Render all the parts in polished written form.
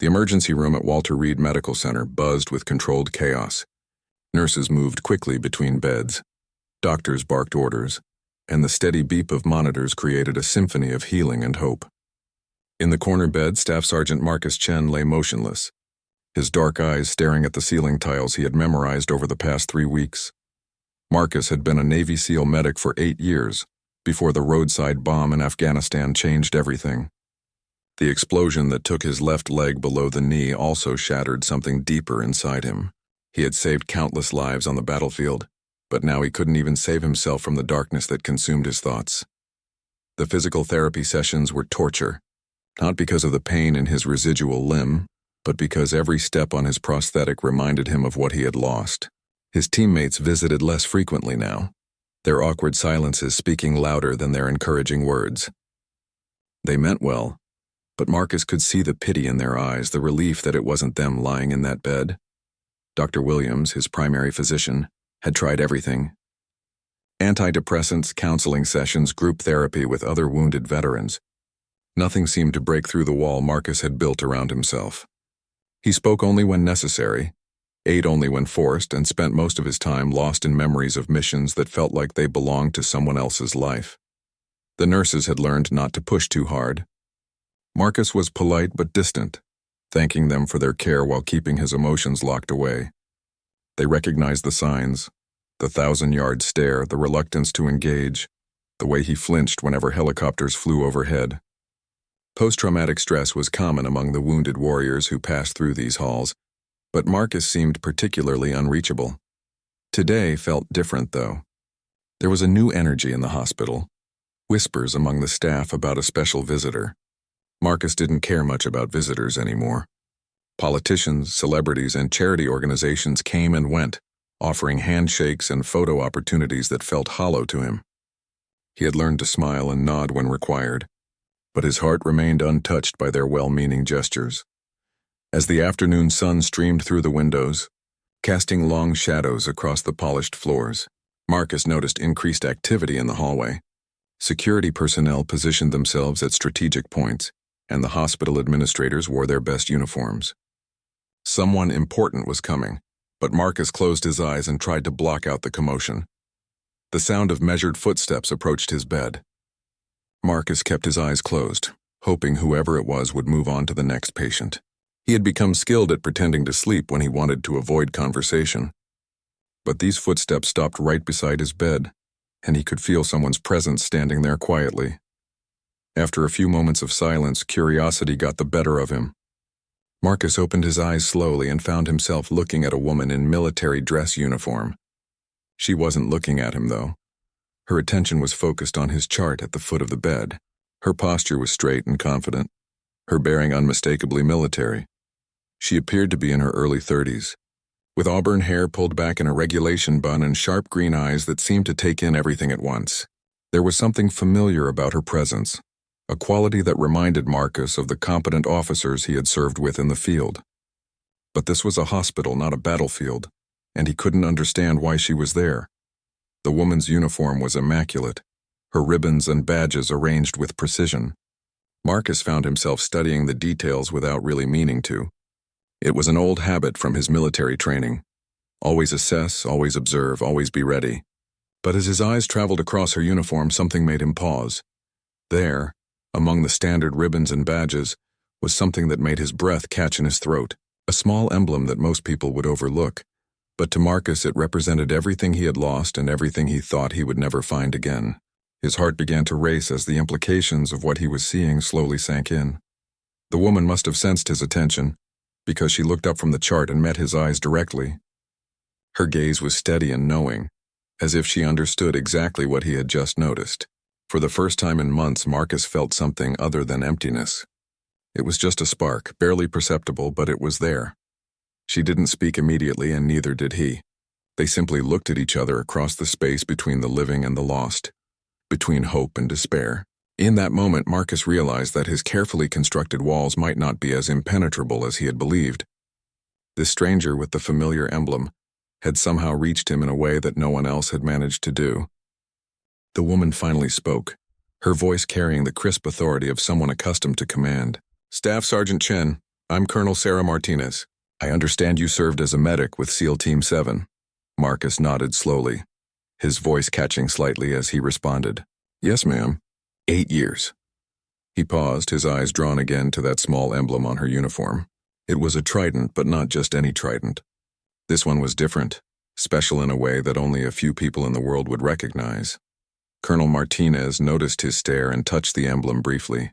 The emergency room at Walter Reed Medical Center buzzed with controlled chaos. Nurses moved quickly between beds. Doctors barked orders, and the steady beep of monitors created a symphony of healing and hope. In the corner bed, Staff Sergeant Marcus Chen lay motionless, his dark eyes staring at the ceiling tiles he had memorized over the past 3 weeks. Marcus had been a Navy SEAL medic for 8 years, before the roadside bomb in Afghanistan changed everything. The explosion that took his left leg below the knee also shattered something deeper inside him. He had saved countless lives on the battlefield, but now he couldn't even save himself from the darkness that consumed his thoughts. The physical therapy sessions were torture, not because of the pain in his residual limb, but because every step on his prosthetic reminded him of what he had lost. His teammates visited less frequently now, their awkward silences speaking louder than their encouraging words. They meant well, but Marcus could see the pity in their eyes, the relief that it wasn't them lying in that bed. Dr. Williams, his primary physician, had tried everything. Antidepressants, counseling sessions, group therapy with other wounded veterans. Nothing seemed to break through the wall Marcus had built around himself. He spoke only when necessary, ate only when forced, and spent most of his time lost in memories of missions that felt like they belonged to someone else's life. The nurses had learned not to push too hard. Marcus was polite but distant, thanking them for their care while keeping his emotions locked away. They recognized the signs, the 1,000-yard stare, the reluctance to engage, the way he flinched whenever helicopters flew overhead. Post-traumatic stress was common among the wounded warriors who passed through these halls, but Marcus seemed particularly unreachable. Today felt different, though. There was a new energy in the hospital, whispers among the staff about a special visitor. Marcus didn't care much about visitors anymore. Politicians, celebrities, and charity organizations came and went, offering handshakes and photo opportunities that felt hollow to him. He had learned to smile and nod when required, but his heart remained untouched by their well-meaning gestures. As the afternoon sun streamed through the windows, casting long shadows across the polished floors, Marcus noticed increased activity in the hallway. Security personnel positioned themselves at strategic points, and the hospital administrators wore their best uniforms. Someone important was coming, but Marcus closed his eyes and tried to block out the commotion. The sound of measured footsteps approached his bed. Marcus kept his eyes closed, hoping whoever it was would move on to the next patient. He had become skilled at pretending to sleep when he wanted to avoid conversation. But these footsteps stopped right beside his bed, and he could feel someone's presence standing there quietly. After a few moments of silence, curiosity got the better of him. Marcus opened his eyes slowly and found himself looking at a woman in military dress uniform. She wasn't looking at him, though. Her attention was focused on his chart at the foot of the bed. Her posture was straight and confident, her bearing unmistakably military. She appeared to be in her early 30s, with auburn hair pulled back in a regulation bun and sharp green eyes that seemed to take in everything at once. There was something familiar about her presence, a quality that reminded Marcus of the competent officers he had served with in the field. But this was a hospital, not a battlefield, and he couldn't understand why she was there. The woman's uniform was immaculate, her ribbons and badges arranged with precision. Marcus found himself studying the details without really meaning to. It was an old habit from his military training. Always assess, always observe, always be ready. But as his eyes traveled across her uniform, something made him pause. There, among the standard ribbons and badges, was something that made his breath catch in his throat, a small emblem that most people would overlook. But to Marcus it represented everything he had lost and everything he thought he would never find again. His heart began to race as the implications of what he was seeing slowly sank in. The woman must have sensed his attention, because she looked up from the chart and met his eyes directly. Her gaze was steady and knowing, as if she understood exactly what he had just noticed. For the first time in months, Marcus felt something other than emptiness. It was just a spark, barely perceptible, but it was there. She didn't speak immediately, and neither did he. They simply looked at each other across the space between the living and the lost, between hope and despair. In that moment, Marcus realized that his carefully constructed walls might not be as impenetrable as he had believed. This stranger with the familiar emblem had somehow reached him in a way that no one else had managed to do. The woman finally spoke, her voice carrying the crisp authority of someone accustomed to command. "Staff Sergeant Chen, I'm Colonel Sarah Martinez. I understand you served as a medic with SEAL Team 7. Marcus nodded slowly, his voice catching slightly as he responded. Yes, ma'am. 8 years. He paused, his eyes drawn again to that small emblem on her uniform. It was a trident, but not just any trident. This one was different, special in a way that only a few people in the world would recognize. Colonel Martinez noticed his stare and touched the emblem briefly.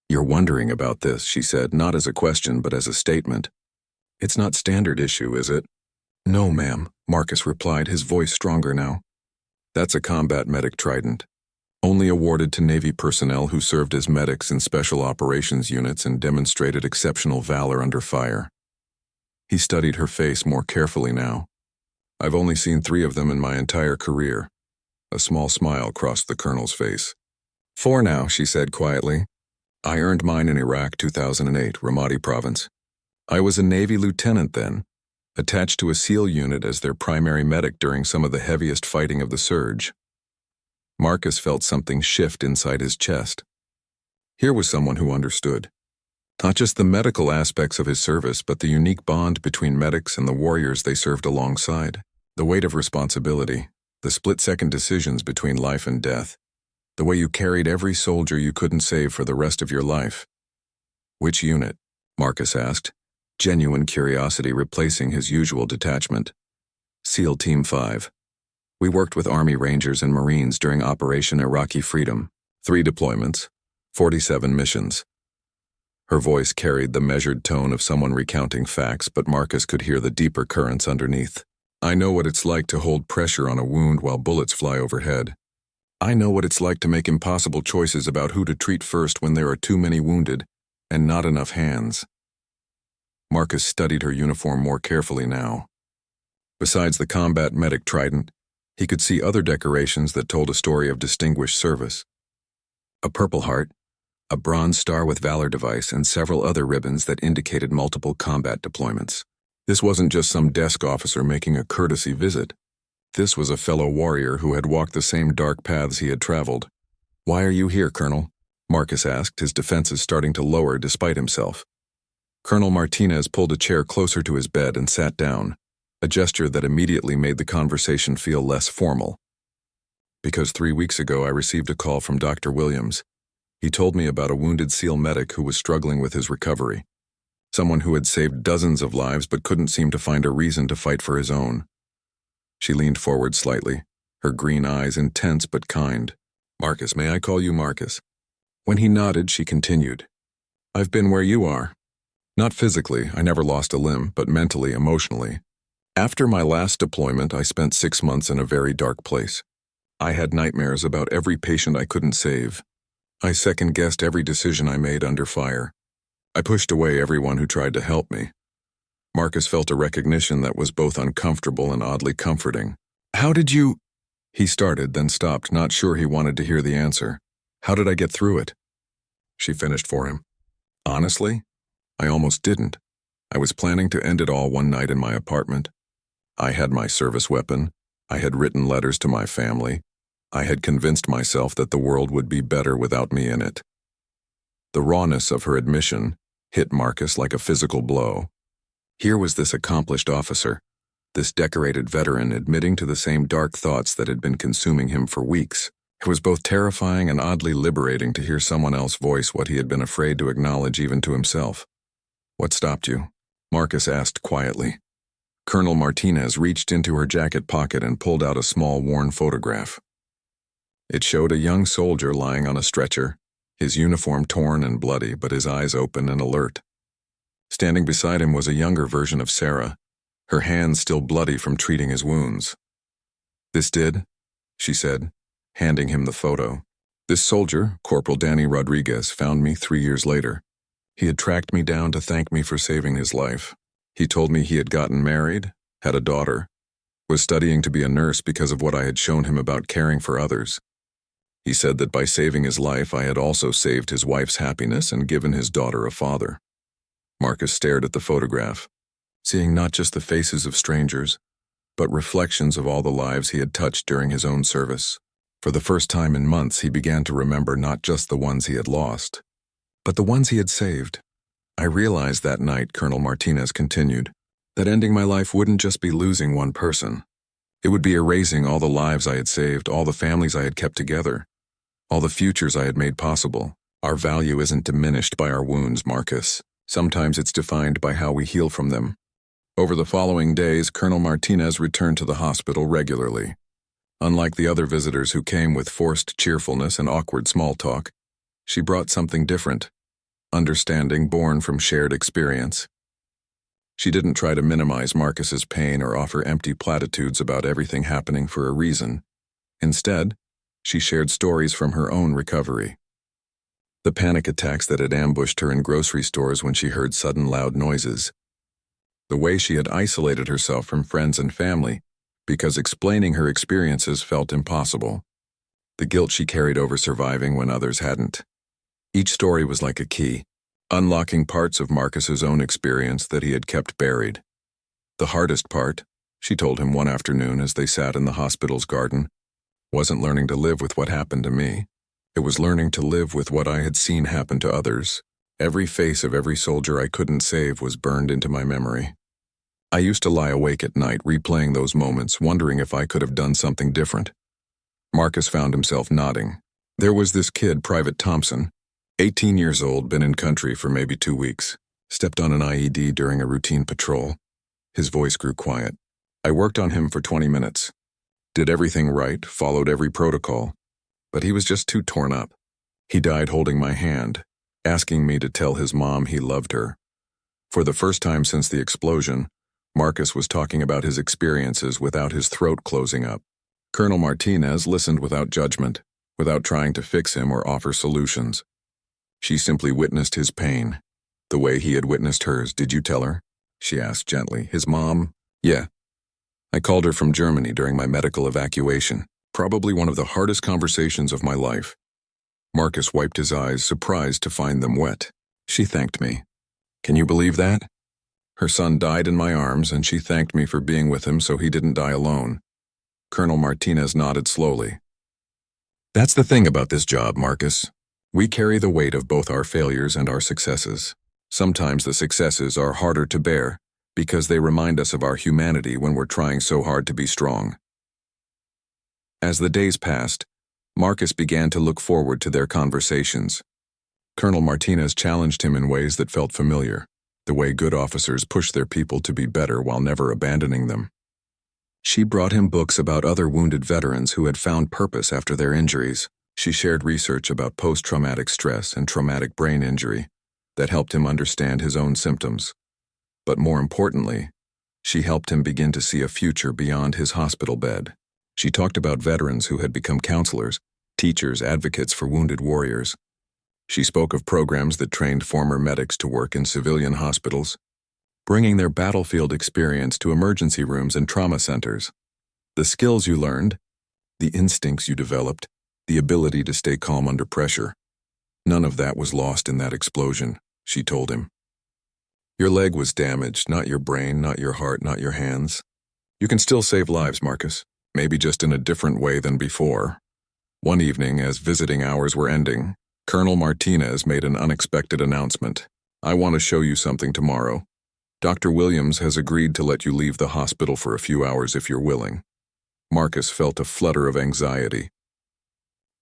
You're wondering about this, she said, not as a question but as a statement. It's not standard issue, is it? No, ma'am, Marcus replied, his voice stronger now. That's a combat medic trident. Only awarded to Navy personnel who served as medics in special operations units and demonstrated exceptional valor under fire. He studied her face more carefully now. I've only seen 3 of them in my entire career. A small smile crossed the colonel's face. 4 now, she said quietly. I earned mine in Iraq 2008, Ramadi province. I was a Navy lieutenant then, attached to a SEAL unit as their primary medic during some of the heaviest fighting of the surge. Marcus felt something shift inside his chest. Here was someone who understood. Not just the medical aspects of his service, but the unique bond between medics and the warriors they served alongside. The weight of responsibility, the split-second decisions between life and death, the way you carried every soldier you couldn't save for the rest of your life. Which unit? Marcus asked, genuine curiosity replacing his usual detachment. SEAL Team 5. We worked with Army Rangers and Marines during Operation Iraqi Freedom, 3 deployments, 47 missions. Her voice carried the measured tone of someone recounting facts, but Marcus could hear the deeper currents underneath. I know what it's like to hold pressure on a wound while bullets fly overhead. I know what it's like to make impossible choices about who to treat first when there are too many wounded and not enough hands. Marcus studied her uniform more carefully now. Besides the combat medic trident, he could see other decorations that told a story of distinguished service. A Purple Heart, a Bronze Star with Valor device, and several other ribbons that indicated multiple combat deployments. This wasn't just some desk officer making a courtesy visit. This was a fellow warrior who had walked the same dark paths he had traveled. Why are you here, Colonel? Marcus asked, his defenses starting to lower despite himself. Colonel Martinez pulled a chair closer to his bed and sat down, a gesture that immediately made the conversation feel less formal. Because 3 weeks ago I received a call from Dr. Williams. He told me about a wounded SEAL medic who was struggling with his recovery. Someone who had saved dozens of lives but couldn't seem to find a reason to fight for his own. She leaned forward slightly, her green eyes intense but kind. Marcus, may I call you Marcus? When he nodded, she continued. I've been where you are. Not physically, I never lost a limb, but mentally, emotionally. After my last deployment, I spent 6 months in a very dark place. I had nightmares about every patient I couldn't save. I second-guessed every decision I made under fire. I pushed away everyone who tried to help me. Marcus felt a recognition that was both uncomfortable and oddly comforting. How did you... He started, then stopped, not sure he wanted to hear the answer. How did I get through it? She finished for him. Honestly, I almost didn't. I was planning to end it all one night in my apartment. I had my service weapon. I had written letters to my family. I had convinced myself that the world would be better without me in it. The rawness of her admission hit Marcus like a physical blow. Here was this accomplished officer, this decorated veteran admitting to the same dark thoughts that had been consuming him for weeks. It was both terrifying and oddly liberating to hear someone else voice what he had been afraid to acknowledge even to himself. What stopped you? Marcus asked quietly. Colonel Martinez reached into her jacket pocket and pulled out a small worn photograph. It showed a young soldier lying on a stretcher, his uniform torn and bloody, but his eyes open and alert. Standing beside him was a younger version of Sarah, her hands still bloody from treating his wounds. This did, she said, handing him the photo. This soldier, Corporal Danny Rodriguez, found me 3 years later. He had tracked me down to thank me for saving his life. He told me he had gotten married, had a daughter, was studying to be a nurse because of what I had shown him about caring for others. He said that by saving his life, I had also saved his wife's happiness and given his daughter a father. Marcus stared at the photograph, seeing not just the faces of strangers, but reflections of all the lives he had touched during his own service. For the first time in months, he began to remember not just the ones he had lost, but the ones he had saved, I realized that night, Colonel Martinez continued, that ending my life wouldn't just be losing one person. It would be erasing all the lives I had saved, all the families I had kept together, all the futures I had made possible. Our value isn't diminished by our wounds, Marcus. Sometimes it's defined by how we heal from them. Over the following days, Colonel Martinez returned to the hospital regularly. Unlike the other visitors who came with forced cheerfulness and awkward small talk, she brought something different, understanding born from shared experience. She didn't try to minimize Marcus's pain or offer empty platitudes about everything happening for a reason. Instead, she shared stories from her own recovery. The panic attacks that had ambushed her in grocery stores when she heard sudden loud noises. The way she had isolated herself from friends and family because explaining her experiences felt impossible. The guilt she carried over surviving when others hadn't. Each story was like a key, unlocking parts of Marcus's own experience that he had kept buried. The hardest part, she told him one afternoon as they sat in the hospital's garden, wasn't learning to live with what happened to me. It was learning to live with what I had seen happen to others. Every face of every soldier I couldn't save was burned into my memory. I used to lie awake at night replaying those moments, wondering if I could have done something different. Marcus found himself nodding. There was this kid, Private Thompson, 18 years old, been in country for maybe 2 weeks, stepped on an IED during a routine patrol. His voice grew quiet. I worked on him for 20 minutes. Did everything right, followed every protocol. But he was just too torn up. He died holding my hand, asking me to tell his mom he loved her. For the first time since the explosion, Marcus was talking about his experiences without his throat closing up. Colonel Martinez listened without judgment, without trying to fix him or offer solutions. She simply witnessed his pain, the way he had witnessed hers. Did you tell her? She asked gently. His mom? Yeah. I called her from Germany during my medical evacuation. Probably one of the hardest conversations of my life. Marcus wiped his eyes, surprised to find them wet. She thanked me. Can you believe that? Her son died in my arms, and she thanked me for being with him so he didn't die alone. Colonel Martinez nodded slowly. That's the thing about this job, Marcus. We carry the weight of both our failures and our successes. Sometimes the successes are harder to bear because they remind us of our humanity when we're trying so hard to be strong. As the days passed, Marcus began to look forward to their conversations. Colonel Martinez challenged him in ways that felt familiar, the way good officers push their people to be better while never abandoning them. She brought him books about other wounded veterans who had found purpose after their injuries. She shared research about post-traumatic stress and traumatic brain injury that helped him understand his own symptoms. But more importantly, she helped him begin to see a future beyond his hospital bed. She talked about veterans who had become counselors, teachers, advocates for wounded warriors. She spoke of programs that trained former medics to work in civilian hospitals, bringing their battlefield experience to emergency rooms and trauma centers. The skills you learned, the instincts you developed, the ability to stay calm under pressure. None of that was lost in that explosion, she told him. Your leg was damaged, not your brain, not your heart, not your hands. You can still save lives, Marcus, maybe just in a different way than before. One evening, as visiting hours were ending, Colonel Martinez made an unexpected announcement. I want to show you something tomorrow. Dr. Williams has agreed to let you leave the hospital for a few hours if you're willing. Marcus felt a flutter of anxiety.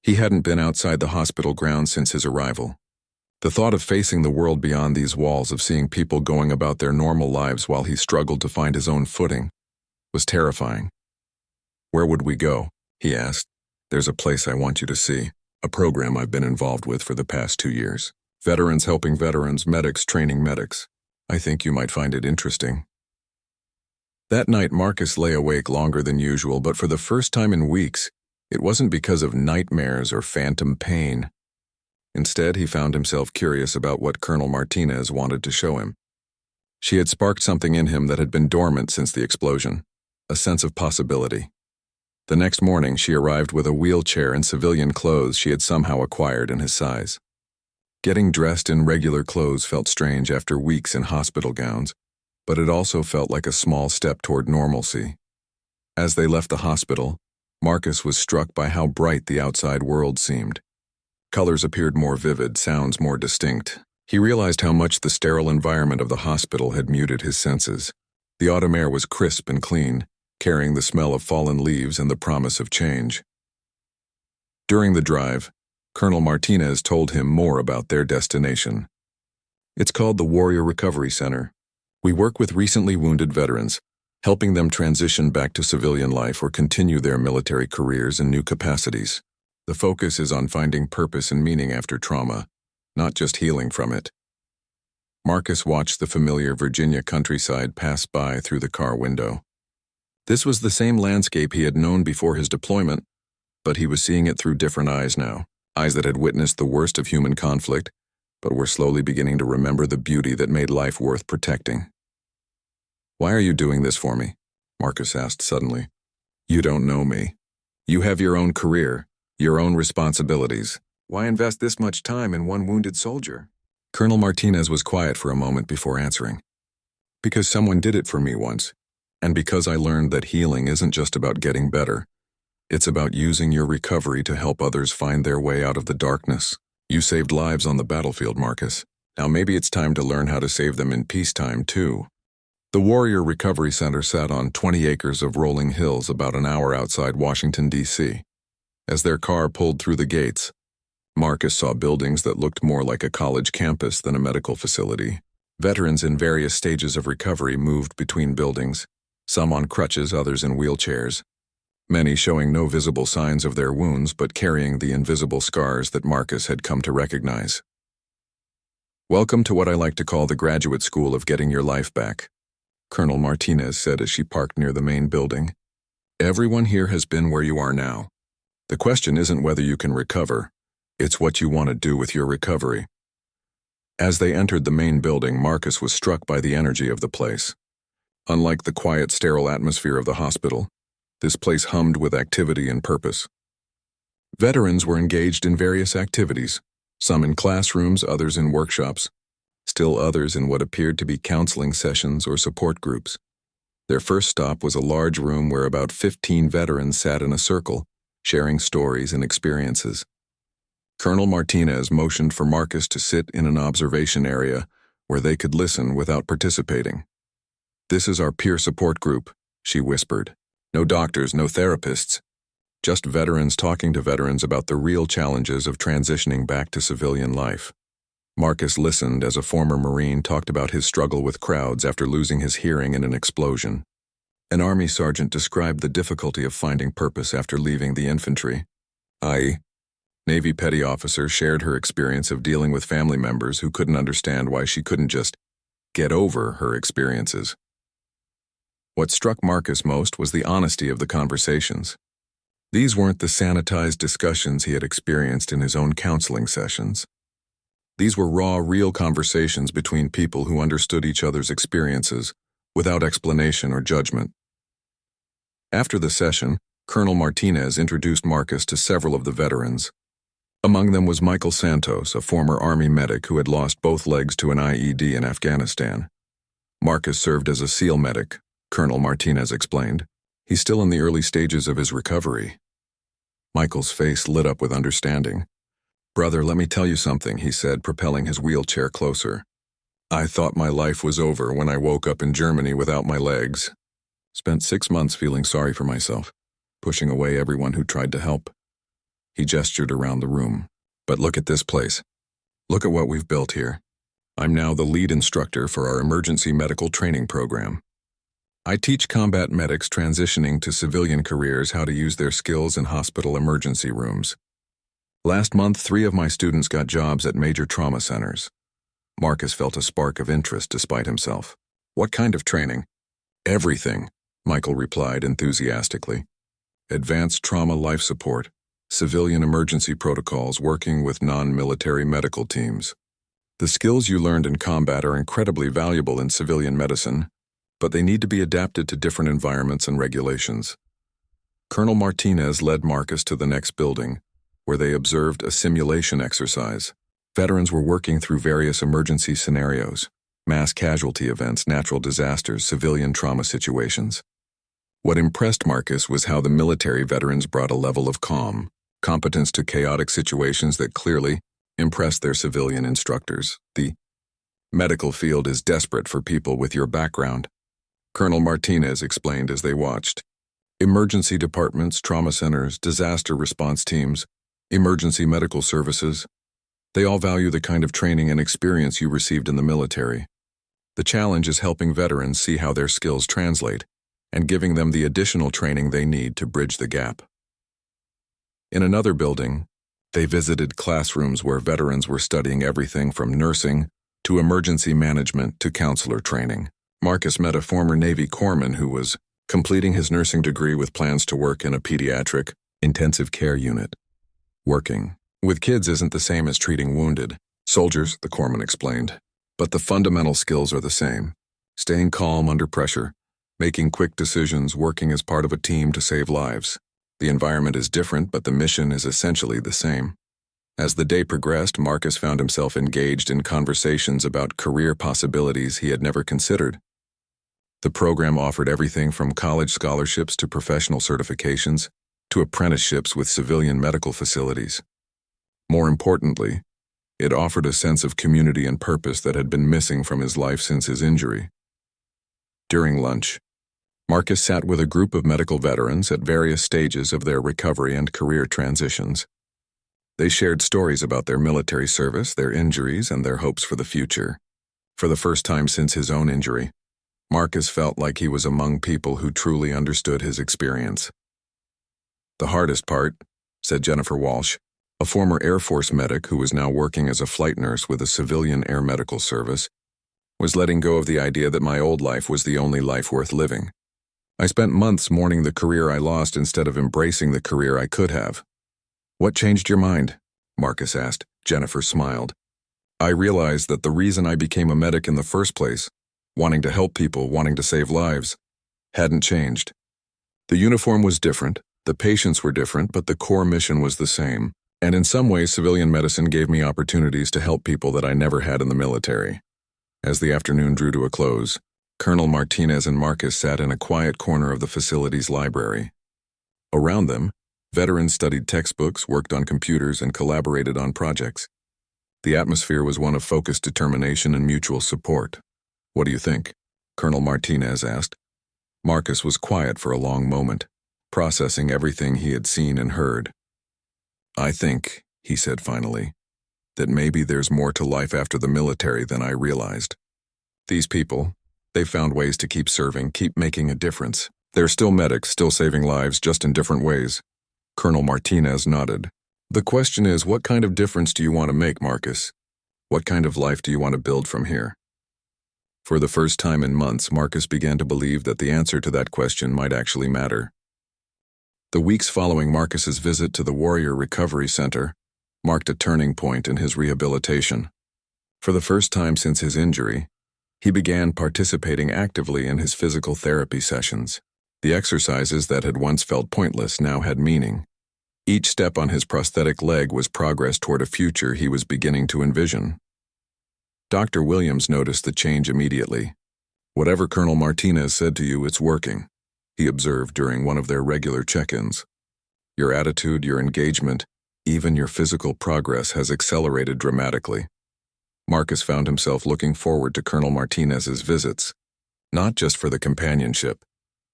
He hadn't been outside the hospital grounds since his arrival. The thought of facing the world beyond these walls, of seeing people going about their normal lives while he struggled to find his own footing, was terrifying. Where would we go? He asked. There's a place I want you to see, a program I've been involved with for the past 2 years. Veterans helping veterans, medics training medics. I think you might find it interesting. That night, Marcus lay awake longer than usual, but for the first time in weeks, it wasn't because of nightmares or phantom pain. Instead, he found himself curious about what Colonel Martinez wanted to show him. She had sparked something in him that had been dormant since the explosion, a sense of possibility. The next morning, she arrived with a wheelchair and civilian clothes she had somehow acquired in his size. Getting dressed in regular clothes felt strange after weeks in hospital gowns, but it also felt like a small step toward normalcy. As they left the hospital, Marcus was struck by how bright the outside world seemed. Colors appeared more vivid, sounds more distinct. He realized how much the sterile environment of the hospital had muted his senses. The autumn air was crisp and clean, carrying the smell of fallen leaves and the promise of change. During the drive, Colonel Martinez told him more about their destination. It's called the Warrior Recovery Center. We work with recently wounded veterans, helping them transition back to civilian life or continue their military careers in new capacities. The focus is on finding purpose and meaning after trauma, not just healing from it. Marcus watched the familiar Virginia countryside pass by through the car window. This was the same landscape he had known before his deployment, but he was seeing it through different eyes now, eyes that had witnessed the worst of human conflict, but were slowly beginning to remember the beauty that made life worth protecting. "Why are you doing this for me?" Marcus asked suddenly. "You don't know me. You have your own career, your own responsibilities. Why invest this much time in one wounded soldier?" Colonel Martinez was quiet for a moment before answering. "Because someone did it for me once, and because I learned that healing isn't just about getting better. It's about using your recovery to help others find their way out of the darkness. You saved lives on the battlefield, Marcus. Now maybe it's time to learn how to save them in peacetime, too." The Warrior Recovery Center sat on 20 acres of rolling hills about an hour outside Washington, D.C. As their car pulled through the gates, Marcus saw buildings that looked more like a college campus than a medical facility. Veterans in various stages of recovery moved between buildings, some on crutches, others in wheelchairs, many showing no visible signs of their wounds but carrying the invisible scars that Marcus had come to recognize. "Welcome to what I like to call the graduate school of getting your life back," Colonel Martinez said as she parked near the main building. "Everyone here has been where you are now. The question isn't whether you can recover, it's what you want to do with your recovery." As they entered the main building, Marcus was struck by the energy of the place. Unlike the quiet, sterile atmosphere of the hospital, this place hummed with activity and purpose. Veterans were engaged in various activities, some in classrooms, others in workshops, still others in what appeared to be counseling sessions or support groups. Their first stop was a large room where about 15 veterans sat in a circle, sharing stories and experiences. Colonel Martinez motioned for Marcus to sit in an observation area where they could listen without participating. "This is our peer support group," she whispered. "No doctors, no therapists. Just veterans talking to veterans about the real challenges of transitioning back to civilian life." Marcus listened as a former Marine talked about his struggle with crowds after losing his hearing in an explosion. An Army sergeant described the difficulty of finding purpose after leaving the infantry. Navy petty officer shared her experience of dealing with family members who couldn't understand why she couldn't just get over her experiences. What struck Marcus most was the honesty of the conversations. These weren't the sanitized discussions he had experienced in his own counseling sessions. These were raw, real conversations between people who understood each other's experiences without explanation or judgment. After the session, Colonel Martinez introduced Marcus to several of the veterans. Among them was Michael Santos, a former Army medic who had lost both legs to an IED in Afghanistan. Marcus served as a SEAL medic, Colonel Martinez explained. He's still in the early stages of his recovery. Michael's face lit up with understanding. "Brother, let me tell you something," he said, propelling his wheelchair closer. "I thought my life was over when I woke up in Germany without my legs. Spent 6 months feeling sorry for myself, pushing away everyone who tried to help." He gestured around the room. "But look at this place. Look at what we've built here. I'm now the lead instructor for our emergency medical training program. I teach combat medics transitioning to civilian careers how to use their skills in hospital emergency rooms. Last month, 3 of my students got jobs at major trauma centers." Marcus felt a spark of interest despite himself. "What kind of training?" "Everything," Michael replied enthusiastically. "Advanced trauma life support, civilian emergency protocols, working with non-military medical teams. The skills you learned in combat are incredibly valuable in civilian medicine, but they need to be adapted to different environments and regulations." Colonel Martinez led Marcus to the next building, where they observed a simulation exercise. Veterans were working through various emergency scenarios, mass casualty events, natural disasters, civilian trauma situations. What impressed Marcus was how the military veterans brought a level of calm, competence to chaotic situations that clearly impressed their civilian instructors. The Medical field is desperate for people with your background, Colonel Martinez explained as they watched. Emergency departments, trauma centers, disaster response teams, emergency medical services, they all value the kind of training and experience you received in the military. The challenge is helping veterans see how their skills translate and giving them the additional training they need to bridge the gap. In another building, they visited classrooms where veterans were studying everything from nursing to emergency management to counselor training. Marcus met a former Navy corpsman who was completing his nursing degree with plans to work in a pediatric intensive care unit. Working with kids isn't the same as treating wounded soldiers, the corpsman explained, but the fundamental skills are the same. Staying calm under pressure, making quick decisions, working as part of a team to save lives. The environment is different, but the mission is essentially the same. As the day progressed, Marcus found himself engaged in conversations about career possibilities he had never considered. The program offered everything from college scholarships to professional certifications to apprenticeships with civilian medical facilities. More importantly, it offered a sense of community and purpose that had been missing from his life since his injury. During lunch, Marcus sat with a group of medical veterans at various stages of their recovery and career transitions. They shared stories about their military service, their injuries, and their hopes for the future. For the first time since his own injury, Marcus felt like he was among people who truly understood his experience. The hardest part, said Jennifer Walsh, a former Air Force medic who was now working as a flight nurse with a civilian air medical service, was letting go of the idea that my old life was the only life worth living. I spent months mourning the career I lost instead of embracing the career I could have. What changed your mind? Marcus asked. Jennifer smiled. I realized that the reason I became a medic in the first place, wanting to help people, wanting to save lives, hadn't changed. The uniform was different, the patients were different, but the core mission was the same. And in some ways, civilian medicine gave me opportunities to help people that I never had in the military. As the afternoon drew to a close, Colonel Martinez and Marcus sat in a quiet corner of the facility's library. Around them, veterans studied textbooks, worked on computers, and collaborated on projects. The atmosphere was one of focused determination and mutual support. What do you think? Colonel Martinez asked. Marcus was quiet for a long moment, processing everything he had seen and heard. I think, he said finally, that maybe there's more to life after the military than I realized. These people, they found ways to keep serving, keep making a difference. They're still medics, still saving lives, just in different ways. Colonel Martinez nodded. The question is, what kind of difference do you want to make, Marcus? What kind of life do you want to build from here? For the first time in months, Marcus began to believe that the answer to that question might actually matter. The weeks following Marcus's visit to the Warrior Recovery Center marked a turning point in his rehabilitation. For the first time since his injury, he began participating actively in his physical therapy sessions. The exercises that had once felt pointless now had meaning. Each step on his prosthetic leg was progress toward a future he was beginning to envision. Dr. Williams noticed the change immediately. Whatever Colonel Martinez said to you, it's working, he observed during one of their regular check-ins. Your attitude, your engagement, even your physical progress has accelerated dramatically. Marcus found himself looking forward to Colonel Martinez's visits, not just for the companionship,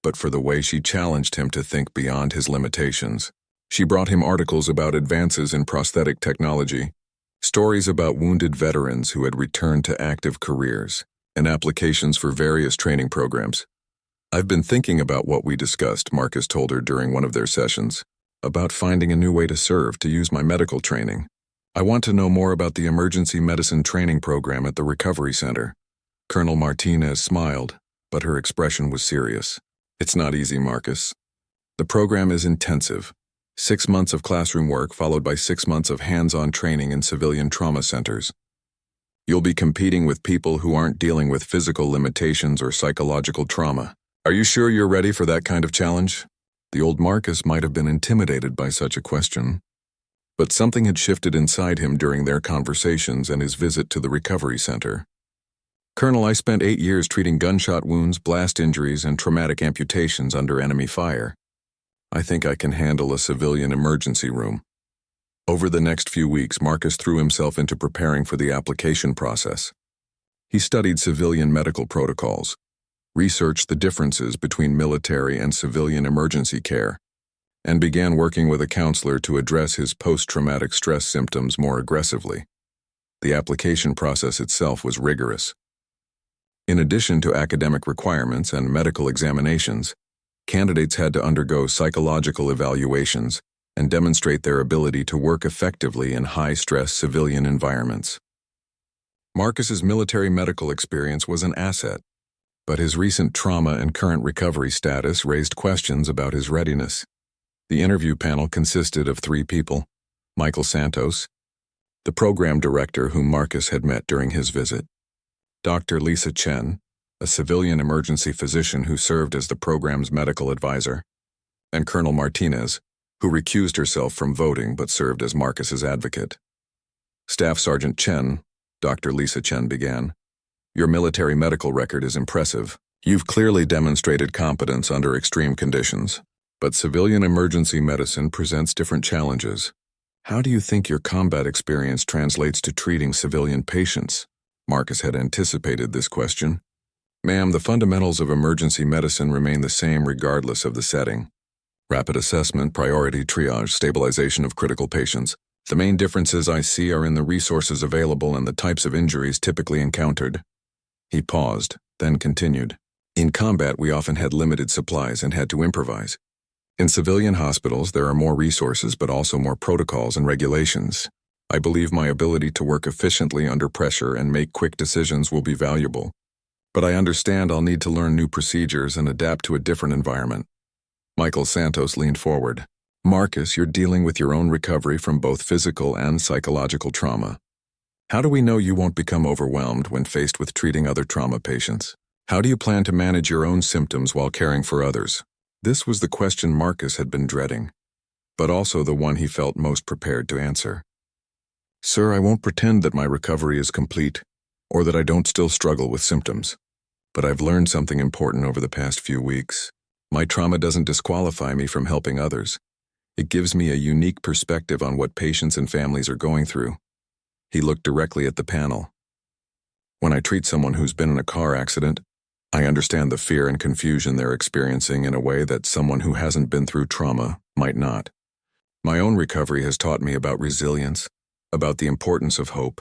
but for the way she challenged him to think beyond his limitations. She brought him articles about advances in prosthetic technology, stories about wounded veterans who had returned to active careers, and applications for various training programs. I've been thinking about what we discussed, Marcus told her during one of their sessions, about finding a new way to serve, to use my medical training. I want to know more about the emergency medicine training program at the recovery center. Colonel Martinez smiled, but her expression was serious. It's not easy, Marcus. The program is intensive. 6 months of classroom work followed by 6 months of hands-on training in civilian trauma centers. You'll be competing with people who aren't dealing with physical limitations or psychological trauma. Are you sure you're ready for that kind of challenge? The old Marcus might have been intimidated by such a question, but something had shifted inside him during their conversations and his visit to the recovery center. Colonel, I spent 8 years treating gunshot wounds, blast injuries, and traumatic amputations under enemy fire. I think I can handle a civilian emergency room. Over the next few weeks, Marcus threw himself into preparing for the application process. He studied civilian medical protocols, researched the differences between military and civilian emergency care, and began working with a counselor to address his post-traumatic stress symptoms more aggressively. The application process itself was rigorous. In addition to academic requirements and medical examinations, candidates had to undergo psychological evaluations and demonstrate their ability to work effectively in high-stress civilian environments. Marcus's military medical experience was an asset, but his recent trauma and current recovery status raised questions about his readiness. The interview panel consisted of 3 people: Michael Santos, the program director whom Marcus had met during his visit; Dr. Lisa Chen, a civilian emergency physician who served as the program's medical advisor; and Colonel Martinez, who recused herself from voting but served as Marcus's advocate. Staff Sergeant Chen, Dr. Lisa Chen began, "Your military medical record is impressive. You've clearly demonstrated competence under extreme conditions. But civilian emergency medicine presents different challenges. How do you think your combat experience translates to treating civilian patients?" Marcus had anticipated this question. "Ma'am, the fundamentals of emergency medicine remain the same regardless of the setting. Rapid assessment, priority triage, stabilization of critical patients. The main differences I see are in the resources available and the types of injuries typically encountered." He paused, then continued. "In combat, we often had limited supplies and had to improvise. In civilian hospitals, there are more resources but also more protocols and regulations. I believe my ability to work efficiently under pressure and make quick decisions will be valuable. But I understand I'll need to learn new procedures and adapt to a different environment." Michael Santos leaned forward. "Marcus, you're dealing with your own recovery from both physical and psychological trauma. How do we know you won't become overwhelmed when faced with treating other trauma patients? How do you plan to manage your own symptoms while caring for others?" This was the question Marcus had been dreading, but also the one he felt most prepared to answer. "Sir, I won't pretend that my recovery is complete, or that I don't still struggle with symptoms. But I've learned something important over the past few weeks. My trauma doesn't disqualify me from helping others. It gives me a unique perspective on what patients and families are going through." He looked directly at the panel. "When I treat someone who's been in a car accident, I understand the fear and confusion they're experiencing in a way that someone who hasn't been through trauma might not. My own recovery has taught me about resilience, about the importance of hope,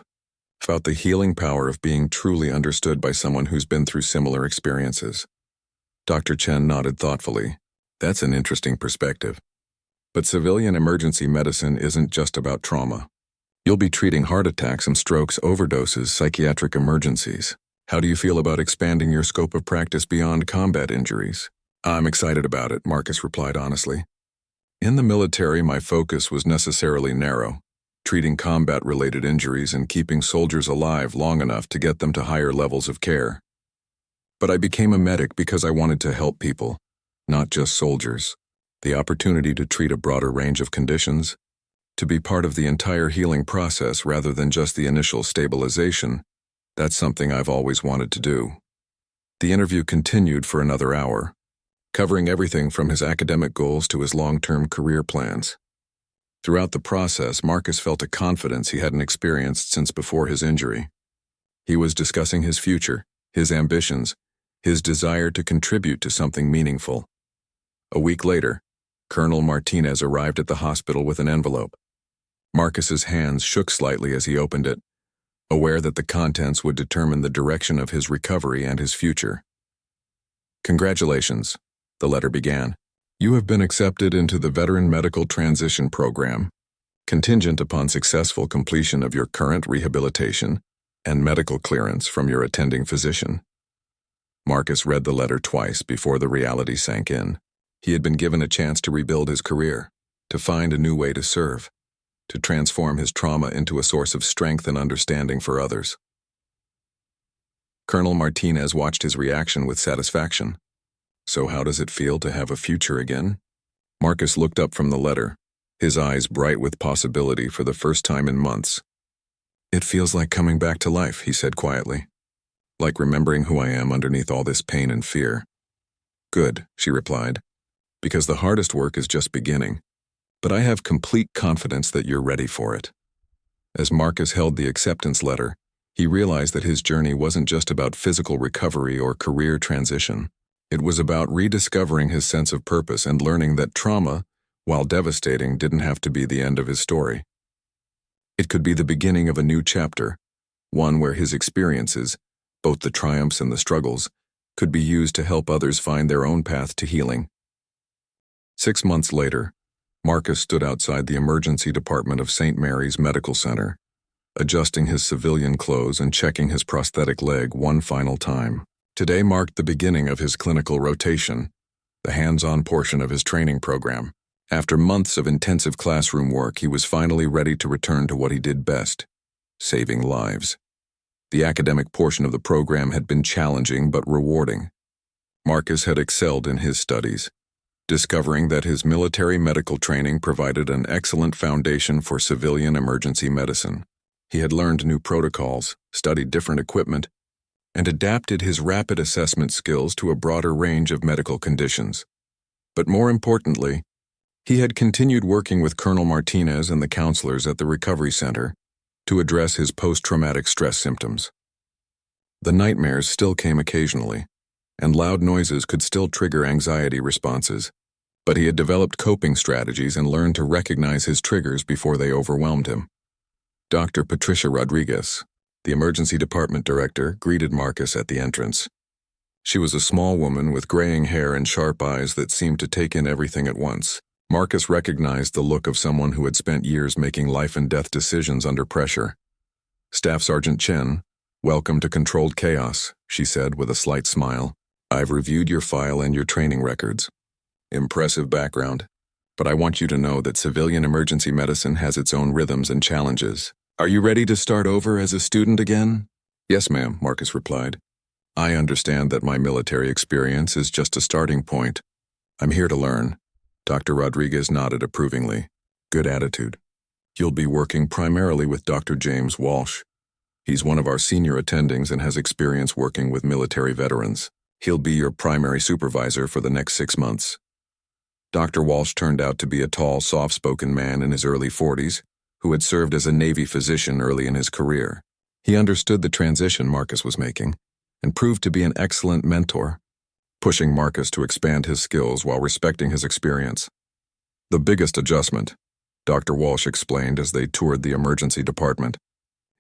about the healing power of being truly understood by someone who's been through similar experiences." Dr. Chen nodded thoughtfully. "That's an interesting perspective. But civilian emergency medicine isn't just about trauma. You'll be treating heart attacks and strokes, overdoses, psychiatric emergencies. How do you feel about expanding your scope of practice beyond combat injuries?" "I'm excited about it," Marcus replied honestly. "In the military, my focus was necessarily narrow, treating combat-related injuries and keeping soldiers alive long enough to get them to higher levels of care. But I became a medic because I wanted to help people, not just soldiers. The opportunity to treat a broader range of conditions, to be part of the entire healing process rather than just the initial stabilization, that's something I've always wanted to do." The interview continued for another hour, covering everything from his academic goals to his long-term career plans. Throughout the process, Marcus felt a confidence he hadn't experienced since before his injury. He was discussing his future, his ambitions, his desire to contribute to something meaningful. A week later, Colonel Martinez arrived at the hospital with an envelope. Marcus's hands shook slightly as he opened it, aware that the contents would determine the direction of his recovery and his future. "Congratulations," the letter began. "You have been accepted into the Veteran Medical Transition Program, contingent upon successful completion of your current rehabilitation and medical clearance from your attending physician." Marcus read the letter twice before the reality sank in. He had been given a chance to rebuild his career, to find a new way to serve, to transform his trauma into a source of strength and understanding for others. Colonel Martinez watched his reaction with satisfaction. "So how does it feel to have a future again?" Marcus looked up from the letter, his eyes bright with possibility for the first time in months. "It feels like coming back to life," he said quietly. "Like remembering who I am underneath all this pain and fear." "Good," she replied, "because the hardest work is just beginning. But I have complete confidence that you're ready for it." As Marcus held the acceptance letter, He realized that his journey wasn't just about physical recovery or career transition. It was about rediscovering his sense of purpose and learning that trauma, while devastating, didn't have to be the end of his story. It could be the beginning of a new chapter, one where his experiences, both the triumphs and the struggles, could be used to help others find their own path to healing. 6 months later, Marcus stood outside the emergency department of St. Mary's Medical Center, adjusting his civilian clothes and checking his prosthetic leg one final time. Today marked the beginning of his clinical rotation, the hands-on portion of his training program. After months of intensive classroom work, he was finally ready to return to what he did best: saving lives. The academic portion of the program had been challenging but rewarding. Marcus had excelled in his studies, discovering that his military medical training provided an excellent foundation for civilian emergency medicine. He had learned new protocols, studied different equipment, and adapted his rapid assessment skills to a broader range of medical conditions. But more importantly, he had continued working with Colonel Martinez and the counselors at the recovery center to address his post-traumatic stress symptoms. The nightmares still came occasionally, and loud noises could still trigger anxiety responses, but he had developed coping strategies and learned to recognize his triggers before they overwhelmed him. Dr. Patricia Rodriguez, the emergency department director, greeted Marcus at the entrance. She was a small woman with graying hair and sharp eyes that seemed to take in everything at once. Marcus recognized the look of someone who had spent years making life-and-death decisions under pressure. "Staff Sergeant Chen, welcome to Controlled Chaos," she said with a slight smile. "I've reviewed your file and your training records. Impressive background, but I want you to know that civilian emergency medicine has its own rhythms and challenges. Are you ready to start over as a student again?" "Yes, ma'am," Marcus replied. "I understand that my military experience is just a starting point. I'm here to learn." Dr. Rodriguez nodded approvingly. "Good attitude. You'll be working primarily with Dr. James Walsh. He's one of our senior attendings and has experience working with military veterans. He'll be your primary supervisor for the next 6 months. Dr. Walsh turned out to be a tall, soft-spoken man in his early 40s who had served as a Navy physician early in his career. He understood the transition Marcus was making and proved to be an excellent mentor, pushing Marcus to expand his skills while respecting his experience. "The biggest adjustment," Dr. Walsh explained as they toured the emergency department,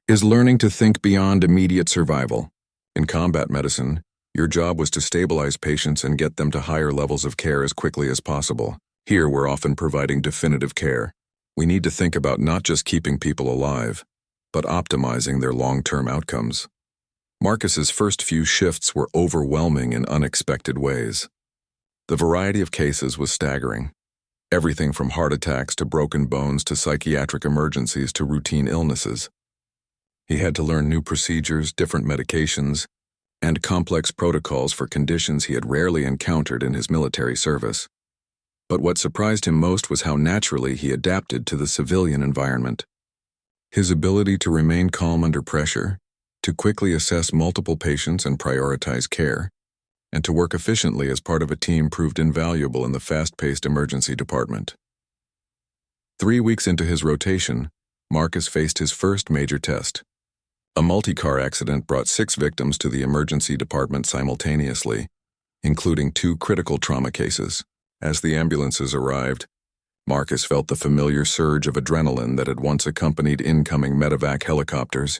"is learning to think beyond immediate survival. In combat medicine, your job was to stabilize patients and get them to higher levels of care as quickly as possible. Here, we're often providing definitive care. We need to think about not just keeping people alive, but optimizing their long-term outcomes." Marcus's first few shifts were overwhelming in unexpected ways. The variety of cases was staggering. Everything from heart attacks to broken bones to psychiatric emergencies to routine illnesses. He had to learn new procedures, different medications, and complex protocols for conditions he had rarely encountered in his military service. But what surprised him most was how naturally he adapted to the civilian environment. His ability to remain calm under pressure, to quickly assess multiple patients and prioritize care, and to work efficiently as part of a team proved invaluable in the fast-paced emergency department. 3 weeks into his rotation, Marcus faced his first major test. A multi-car accident brought 6 victims to the emergency department simultaneously, including 2 critical trauma cases. As the ambulances arrived, Marcus felt the familiar surge of adrenaline that had once accompanied incoming medevac helicopters.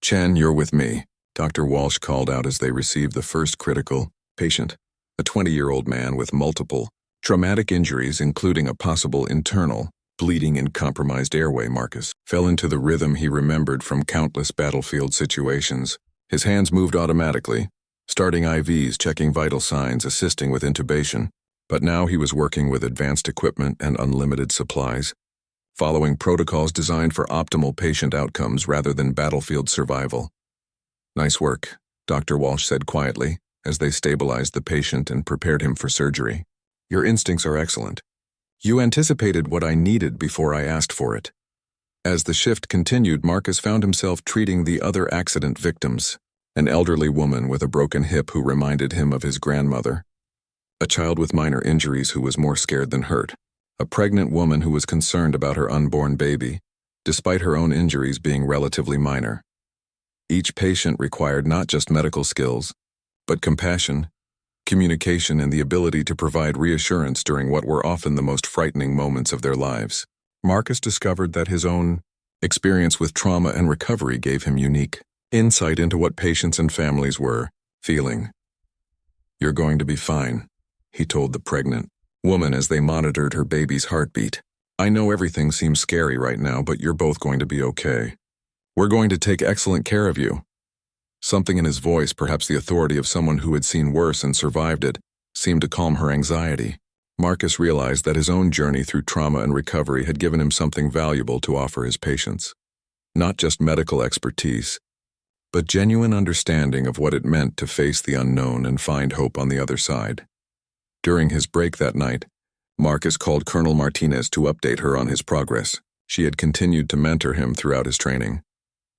"Chen, you're with me," Dr. Walsh called out as they received the first critical patient, a 20-year-old man with multiple traumatic injuries, including a possible internal bleeding and compromised airway. Marcus fell into the rhythm he remembered from countless battlefield situations. His hands moved automatically, starting IVs, checking vital signs, assisting with intubation. But now he was working with advanced equipment and unlimited supplies, following protocols designed for optimal patient outcomes rather than battlefield survival. "Nice work," Dr. Walsh said quietly as they stabilized the patient and prepared him for surgery. "Your instincts are excellent. You anticipated what I needed before I asked for it." As the shift continued, Marcus found himself treating the other accident victims, an elderly woman with a broken hip who reminded him of his grandmother, a child with minor injuries who was more scared than hurt, a pregnant woman who was concerned about her unborn baby, despite her own injuries being relatively minor. Each patient required not just medical skills, but compassion, communication, and the ability to provide reassurance during what were often the most frightening moments of their lives. Marcus discovered that his own experience with trauma and recovery gave him unique insight into what patients and families were feeling. "You're going to be fine," he told the pregnant woman as they monitored her baby's heartbeat. "I know everything seems scary right now, but you're both going to be okay. We're going to take excellent care of you." Something in his voice, perhaps the authority of someone who had seen worse and survived it, seemed to calm her anxiety. Marcus realized that his own journey through trauma and recovery had given him something valuable to offer his patients. Not just medical expertise, but genuine understanding of what it meant to face the unknown and find hope on the other side. During his break that night, Marcus called Colonel Martinez to update her on his progress. She had continued to mentor him throughout his training,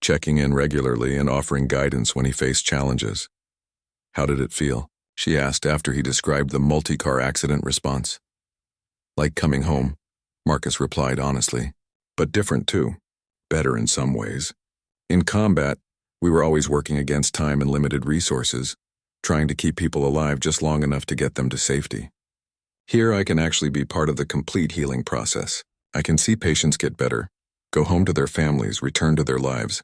checking in regularly and offering guidance when he faced challenges. "How did it feel?" she asked after he described the multi-car accident response. "Like coming home," Marcus replied honestly. "But different too. Better in some ways. In combat, we were always working against time and limited resources, trying to keep people alive just long enough to get them to safety. Here I can actually be part of the complete healing process. I can see patients get better, go home to their families, return to their lives.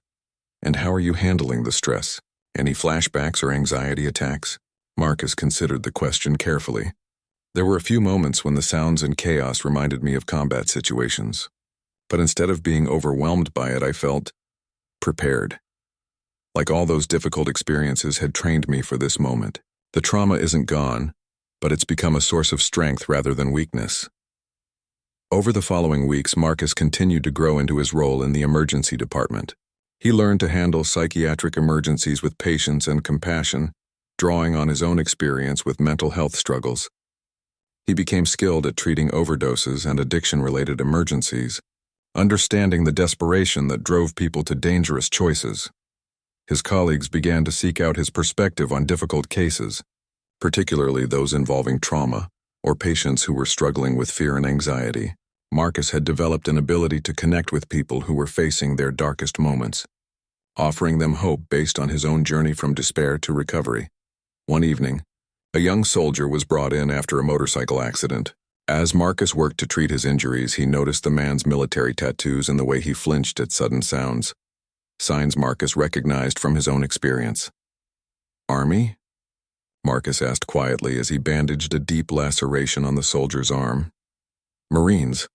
And how are you handling the stress? Any flashbacks or anxiety attacks?" Marcus considered the question carefully. "There were a few moments when the sounds and chaos reminded me of combat situations. But instead of being overwhelmed by it, I felt prepared. Like all those difficult experiences had trained me for this moment. The trauma isn't gone, but it's become a source of strength rather than weakness." Over the following weeks, Marcus continued to grow into his role in the emergency department. He learned to handle psychiatric emergencies with patience and compassion, drawing on his own experience with mental health struggles. He became skilled at treating overdoses and addiction-related emergencies, understanding the desperation that drove people to dangerous choices. His colleagues began to seek out his perspective on difficult cases, particularly those involving trauma or patients who were struggling with fear and anxiety. Marcus had developed an ability to connect with people who were facing their darkest moments, offering them hope based on his own journey from despair to recovery. One evening, a young soldier was brought in after a motorcycle accident. As Marcus worked to treat his injuries, he noticed the man's military tattoos and the way he flinched at sudden sounds. Signs Marcus recognized from his own experience. "Army?" Marcus asked quietly as he bandaged a deep laceration on the soldier's arm. "Marines,"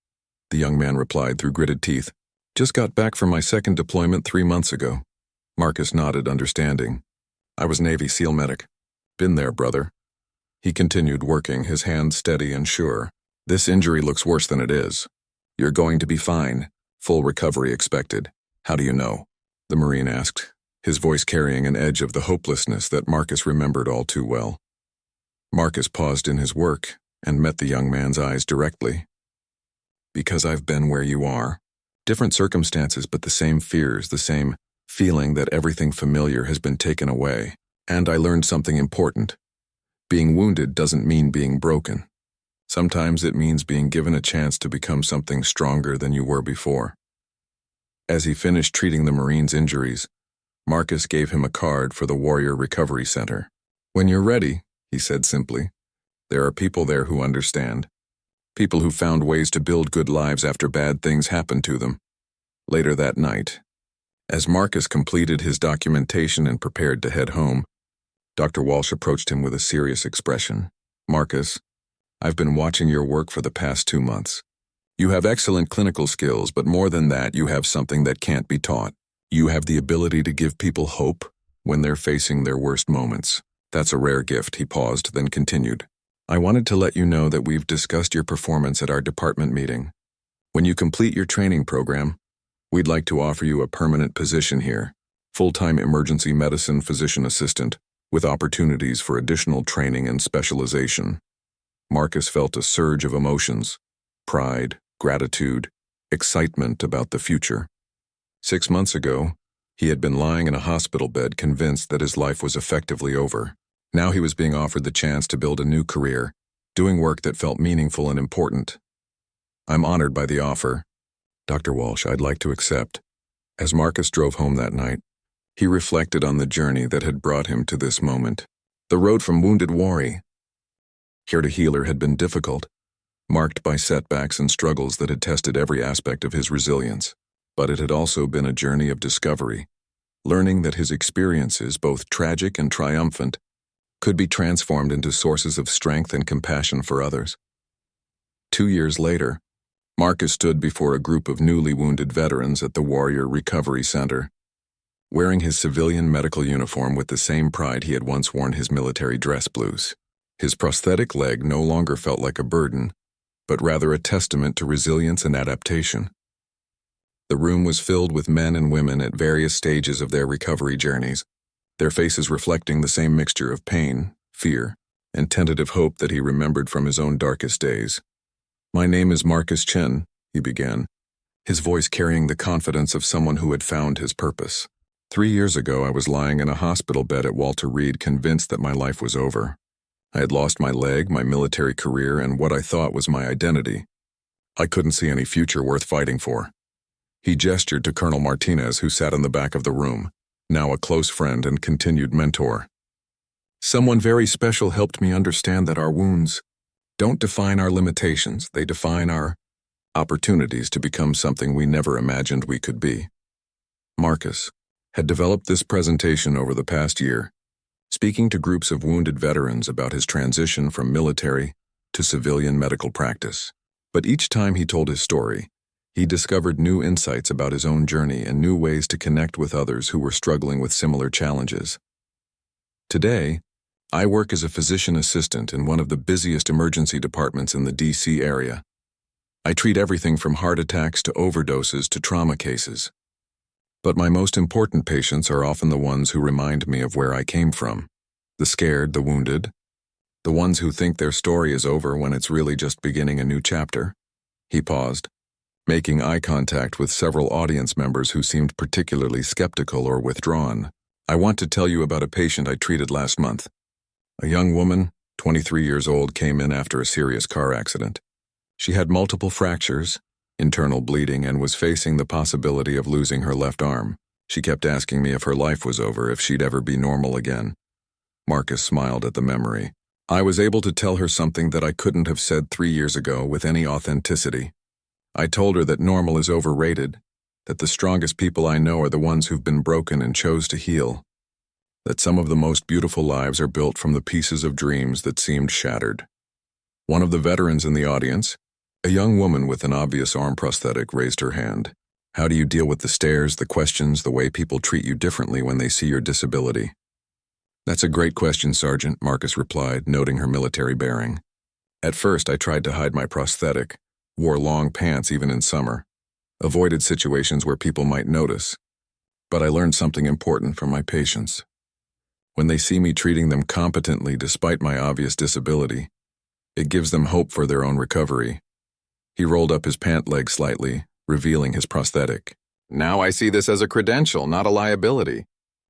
the young man replied through gritted teeth. "Just got back from my second deployment 3 months ago." Marcus nodded, understanding. "I was Navy SEAL medic. Been there, brother." He continued working, his hands steady and sure. "This injury looks worse than it is. You're going to be fine. Full recovery expected." "How do you know?" the Marine asked, his voice carrying an edge of the hopelessness that Marcus remembered all too well. Marcus paused in his work and met the young man's eyes directly. "Because I've been where you are. Different circumstances, but the same fears, the same feeling that everything familiar has been taken away. And I learned something important. Being wounded doesn't mean being broken. Sometimes it means being given a chance to become something stronger than you were before." As he finished treating the Marine's injuries, Marcus gave him a card for the Warrior Recovery Center. "When you're ready," he said simply, "there are people there who understand. People who found ways to build good lives after bad things happened to them." Later that night, as Marcus completed his documentation and prepared to head home, Dr. Walsh approached him with a serious expression. "Marcus, I've been watching your work for the past 2 months. You have excellent clinical skills, but more than that, you have something that can't be taught. You have the ability to give people hope when they're facing their worst moments. That's a rare gift." He paused, then continued. "I wanted to let you know that we've discussed your performance at our department meeting. When you complete your training program, we'd like to offer you a permanent position here, full-time emergency medicine physician assistant, with opportunities for additional training and specialization." Marcus felt a surge of emotions: pride, gratitude, excitement about the future. 6 months ago, he had been lying in a hospital bed convinced that his life was effectively over. Now he was being offered the chance to build a new career, doing work that felt meaningful and important. "I'm honored by the offer, Dr. Walsh. I'd like to accept." As Marcus drove home that night, He reflected on the journey that had brought him to this moment. The road from wounded warrior here to healer had been difficult, marked by setbacks and struggles that had tested every aspect of his resilience. But it had also been a journey of discovery, learning that his experiences, both tragic and triumphant, could be transformed into sources of strength and compassion for others. 2 years later, Marcus stood before a group of newly wounded veterans at the Warrior Recovery Center, wearing his civilian medical uniform with the same pride he had once worn his military dress blues. His prosthetic leg no longer felt like a burden, but rather a testament to resilience and adaptation. The room was filled with men and women at various stages of their recovery journeys, their faces reflecting the same mixture of pain, fear, and tentative hope that he remembered from his own darkest days. "My name is Marcus Chen," he began, his voice carrying the confidence of someone who had found his purpose. 3 years ago, I was lying in a hospital bed at Walter Reed, convinced that my life was over. I had lost my leg, my military career, and what I thought was my identity. I couldn't see any future worth fighting for. He gestured to Colonel Martinez, who sat in the back of the room, now a close friend and continued mentor. "Someone very special helped me understand that our wounds don't define our limitations, they define our opportunities to become something we never imagined we could be." Marcus had developed this presentation over the past year, speaking to groups of wounded veterans about his transition from military to civilian medical practice. But each time he told his story, he discovered new insights about his own journey and new ways to connect with others who were struggling with similar challenges. Today, I work as a physician assistant in one of the busiest emergency departments in the DC area. I treat everything from heart attacks to overdoses to trauma cases. But my most important patients are often the ones who remind me of where I came from. The scared, the wounded, the ones who think their story is over when it's really just beginning a new chapter. He paused, making eye contact with several audience members who seemed particularly skeptical or withdrawn. "I want to tell you about a patient I treated last month. A young woman, 23 years old, came in after a serious car accident. She had multiple fractures, internal bleeding, and was facing the possibility of losing her left arm. She kept asking me if her life was over, if she'd ever be normal again." Marcus smiled at the memory. "I was able to tell her something that I couldn't have said 3 years ago with any authenticity. I told her that normal is overrated, that the strongest people I know are the ones who've been broken and chose to heal, that some of the most beautiful lives are built from the pieces of dreams that seemed shattered." One of the veterans in the audience, a young woman with an obvious arm prosthetic, raised her hand. "How do you deal with the stares, the questions, the way people treat you differently when they see your disability?" "That's a great question, Sergeant," Marcus replied, noting her military bearing. "At first, I tried to hide my prosthetic, wore long pants even in summer, avoided situations where people might notice. But I learned something important from my patients. When they see me treating them competently despite my obvious disability, it gives them hope for their own recovery." He rolled up his pant leg slightly, revealing his prosthetic. "Now I see this as a credential, not a liability.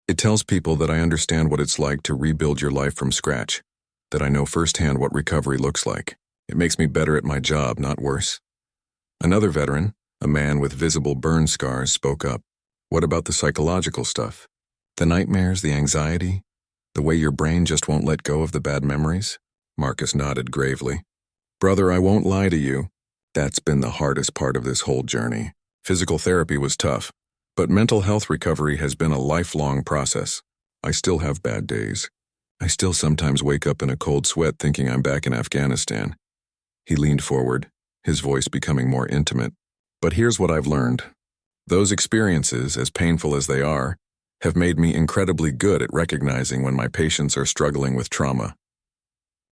It tells people that I understand what it's like to rebuild your life from scratch, that I know firsthand what recovery looks like. It makes me better at my job, not worse." Another veteran, a man with visible burn scars, spoke up. "What about the psychological stuff? The nightmares, the anxiety, the way your brain just won't let go of the bad memories?" Marcus nodded gravely. "Brother, I won't lie to you. That's been the hardest part of this whole journey. Physical therapy was tough, but mental health recovery has been a lifelong process. I still have bad days. I still sometimes wake up in a cold sweat thinking I'm back in Afghanistan." He leaned forward, his voice becoming more intimate. "But here's what I've learned. Those experiences, as painful as they are, have made me incredibly good at recognizing when my patients are struggling with trauma.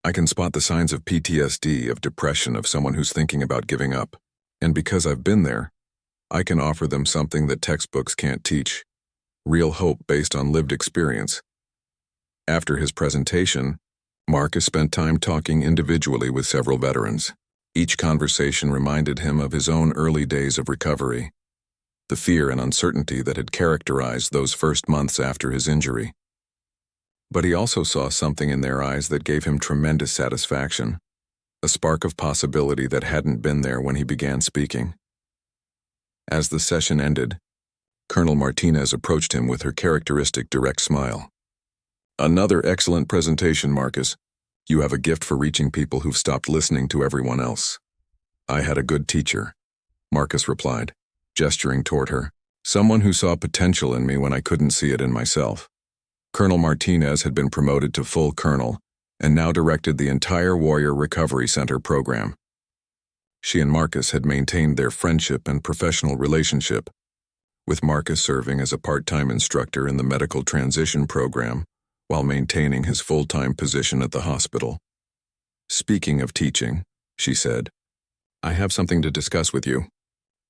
I can spot the signs of PTSD, of depression, of someone who's thinking about giving up. And because I've been there, I can offer them something that textbooks can't teach. Real hope based on lived experience." After his presentation, Marcus spent time talking individually with several veterans. Each conversation reminded him of his own early days of recovery, the fear and uncertainty that had characterized those first months after his injury. But he also saw something in their eyes that gave him tremendous satisfaction, a spark of possibility that hadn't been there when he began speaking. As the session ended, Colonel Martinez approached him with her characteristic direct smile. "Another excellent presentation, Marcus. You have a gift for reaching people who've stopped listening to everyone else." "I had a good teacher," Marcus replied, gesturing toward her. "Someone who saw potential in me when I couldn't see it in myself." Colonel Martinez had been promoted to full colonel and now directed the entire Warrior Recovery Center program. She and Marcus had maintained their friendship and professional relationship, with Marcus serving as a part-time instructor in the medical transition program while maintaining his full-time position at the hospital. "Speaking of teaching," she said, "I have something to discuss with you.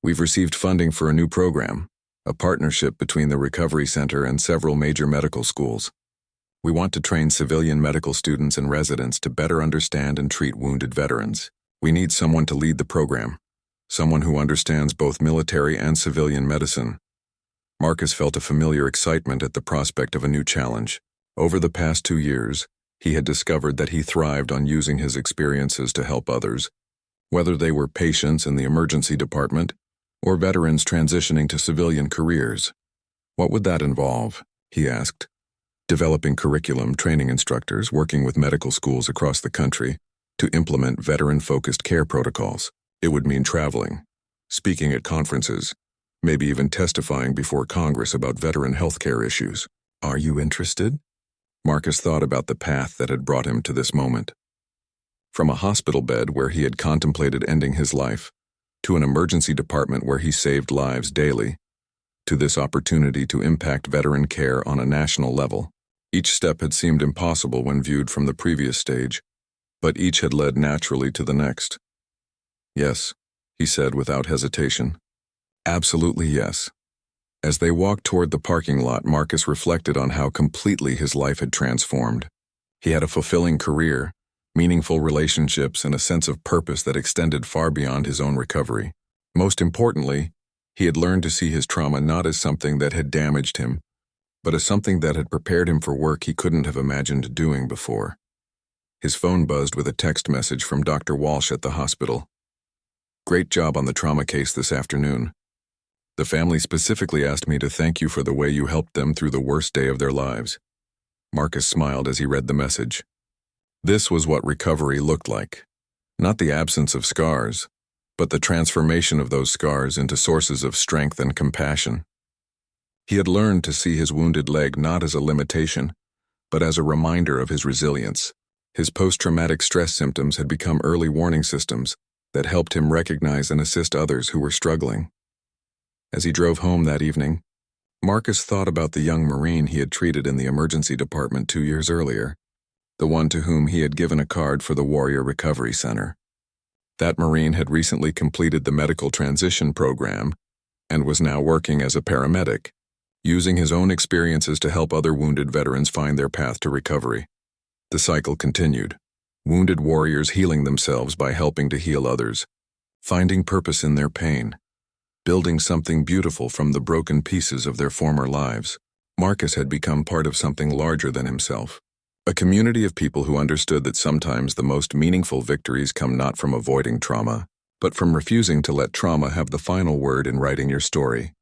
We've received funding for a new program, a partnership between the Recovery Center and several major medical schools. We want to train civilian medical students and residents to better understand and treat wounded veterans. We need someone to lead the program, someone who understands both military and civilian medicine." Marcus felt a familiar excitement at the prospect of a new challenge. Over the past 2 years, he had discovered that he thrived on using his experiences to help others, whether they were patients in the emergency department or veterans transitioning to civilian careers. What would that involve? He asked. Developing curriculum, training instructors, working with medical schools across the country to implement veteran-focused care protocols. It would mean traveling, speaking at conferences, maybe even testifying before Congress about veteran healthcare issues. Are you interested? Marcus thought about the path that had brought him to this moment. From a hospital bed where he had contemplated ending his life, to an emergency department where he saved lives daily, to this opportunity to impact veteran care on a national level. Each step had seemed impossible when viewed from the previous stage, but each had led naturally to the next. "Yes," he said without hesitation. "Absolutely yes." As they walked toward the parking lot, Marcus reflected on how completely his life had transformed. He had a fulfilling career, meaningful relationships, and a sense of purpose that extended far beyond his own recovery. Most importantly, he had learned to see his trauma not as something that had damaged him, but as something that had prepared him for work he couldn't have imagined doing before. His phone buzzed with a text message from Dr. Walsh at the hospital. "Great job on the trauma case this afternoon. The family specifically asked me to thank you for the way you helped them through the worst day of their lives." Marcus smiled as he read the message. This was what recovery looked like. Not the absence of scars, but the transformation of those scars into sources of strength and compassion. He had learned to see his wounded leg not as a limitation, but as a reminder of his resilience. His post-traumatic stress symptoms had become early warning systems that helped him recognize and assist others who were struggling. As he drove home that evening, Marcus thought about the young Marine he had treated in the emergency department 2 years earlier, the one to whom he had given a card for the Warrior Recovery Center. That Marine had recently completed the medical transition program and was now working as a paramedic, using his own experiences to help other wounded veterans find their path to recovery. The cycle continued, wounded warriors healing themselves by helping to heal others, finding purpose in their pain, building something beautiful from the broken pieces of their former lives. Marcus had become part of something larger than himself, a community of people who understood that sometimes the most meaningful victories come not from avoiding trauma, but from refusing to let trauma have the final word in writing your story.